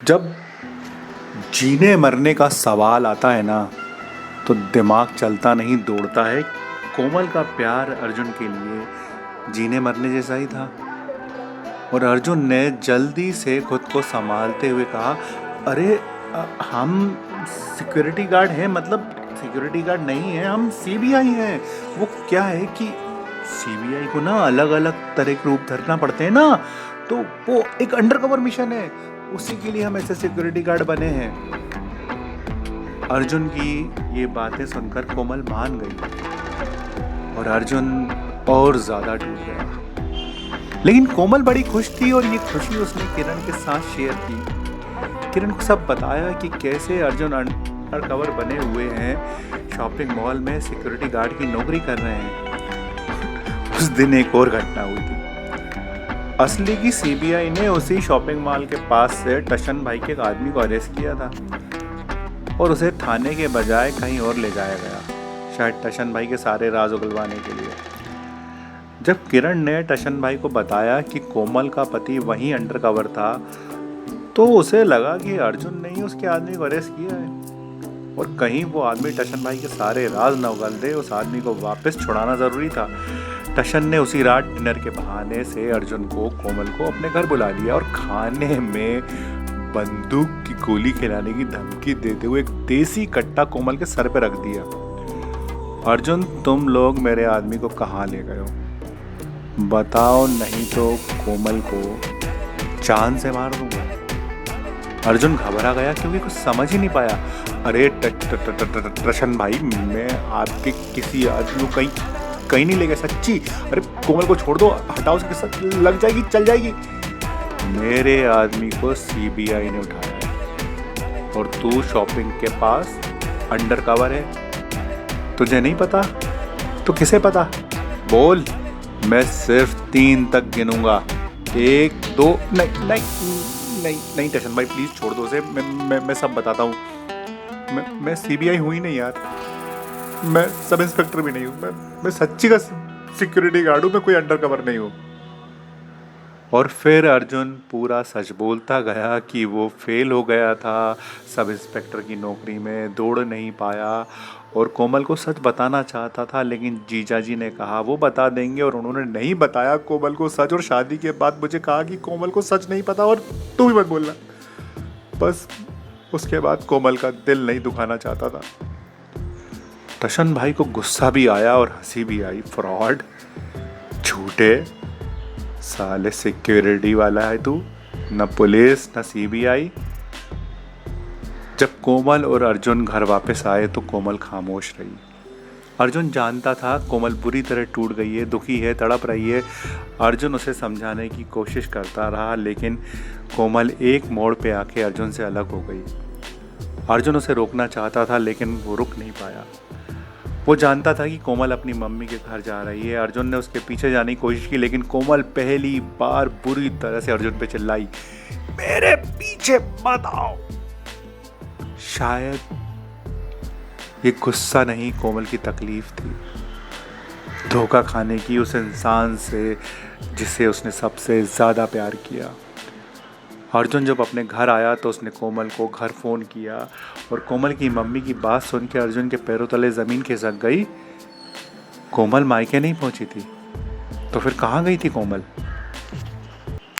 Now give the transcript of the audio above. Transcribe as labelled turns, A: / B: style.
A: जब जीने मरने का सवाल आता है ना, तो दिमाग चलता नहीं दौड़ता है। कोमल का प्यार अर्जुन के लिए जीने मरने जैसा ही था। और अर्जुन ने जल्दी से खुद को संभालते हुए कहा, अरे हम सिक्योरिटी गार्ड हैं, मतलब सिक्योरिटी गार्ड नहीं है, हम सीबीआई हैं। वो क्या है कि सीबीआई को ना अलग अलग तरह के रूप धरना पड़ते हैं ना, तो वो एक अंडरकवर मिशन है, उसी के लिए हम ऐसे सिक्योरिटी गार्ड बने हैं। अर्जुन की ये बातें सुनकर कोमल मान गई और अर्जुन और ज्यादा टूट गया। लेकिन कोमल बड़ी खुश थी और ये खुशी उसने किरण के साथ शेयर की। किरण को सब बताया कि कैसे अर्जुन अंडरकवर बने हुए हैं, शॉपिंग मॉल में सिक्योरिटी गार्ड की नौकरी कर रहे हैं। उस दिन एक और घटना हुई थी। असली की सीबीआई ने उसी शॉपिंग मॉल के पास से टशन भाई के एक आदमी को अरेस्ट किया था और उसे थाने के बजाय कहीं और ले जाया गया, शायद टशन भाई के सारे राज उगलवाने के लिए। जब किरण ने टशन भाई को बताया कि कोमल का पति वहीं अंडरकवर था, तो उसे लगा कि अर्जुन ने ही उसके आदमी को अरेस्ट किया है और कहीं वो आदमी टशन भाई के सारे राज न उगल दे। उस आदमी को वापस छुड़ाना जरूरी था। टशन ने उसी रात डिनर के बहाने से अर्जुन को कोमल को अपने घर बुला लिया और खाने में बंदूक की गोली खिलाने की धमकी देते हुए एक देसी कट्टा कोमल के सर पे रख दिया। अर्जुन, तुम लोग मेरे आदमी को कहाँ ले गए हो? बताओ, नहीं तो कोमल को जान से मार दूंगा। अर्जुन घबरा गया क्योंकि कुछ समझ ही नहीं पाया। अरे टशन भाई, मैं आपके किसी आदमी को कहीं नहीं ले गया, सच्ची। अरे कोमल को छोड़ दो, हटाओ, उसके साथ लग जाएगी, चल जाएगी। मेरे आदमी को सीबीआई ने उठाया है और तू शॉपिंग के पास अंडरकवर है। तुझे नहीं पता तो किसे पता? बोल, मैं सिर्फ 3 तक गिनूंगा। 1 2 नहीं नहीं नहीं नहीं टशन भाई, प्लीज छोड़ दो उसे। मैं सब बताता हूँ। मैं सीबीआई हूँ ही नहीं यार, मैं सब इंस्पेक्टर भी नहीं हूँ, मैं सच्ची का सिक्योरिटी गार्ड हूँ, मैं कोई अंडरकवर नहीं हूँ। और फिर अर्जुन पूरा सच बोलता गया कि वो फेल हो गया था सब इंस्पेक्टर की नौकरी में, दौड़ नहीं पाया और कोमल को सच बताना चाहता था, लेकिन जीजा जी ने कहा वो बता देंगे और उन्होंने नहीं बताया कोमल को सच। और शादी के बाद मुझे कहा कि कोमल को सच नहीं पता और तू भी मत बोलना। बस उसके बाद कोमल का दिल नहीं दुखाना चाहता था। टशन भाई को गुस्सा भी आया और हंसी भी आई। फ्रॉड, झूठे साले, सिक्योरिटी वाला है तू, न पुलिस न सीबीआई। जब कोमल और अर्जुन घर वापस आए तो कोमल खामोश रही। अर्जुन जानता था कोमल बुरी तरह टूट गई है, दुखी है, तड़प रही है। अर्जुन उसे समझाने की कोशिश करता रहा, लेकिन कोमल एक मोड़ पे आके अर्जुन से अलग हो गई। अर्जुन उसे रोकना चाहता था लेकिन वो रुक नहीं पाया। वो जानता था कि कोमल अपनी मम्मी के घर जा रही है। अर्जुन ने उसके पीछे जाने की कोशिश की, लेकिन कोमल पहली बार बुरी तरह से अर्जुन पे चिल्लाई, मेरे पीछे मत आओ। शायद ये गुस्सा नहीं, कोमल की तकलीफ थी, धोखा खाने की उस इंसान से जिसे उसने सबसे ज्यादा प्यार किया। अर्जुन जब अपने घर आया तो उसने कोमल को घर फ़ोन किया और कोमल की मम्मी की बात सुन के अर्जुन के पैरों तले ज़मीन खिसक गई। कोमल मायके नहीं पहुंची थी, तो फिर कहाँ गई थी कोमल?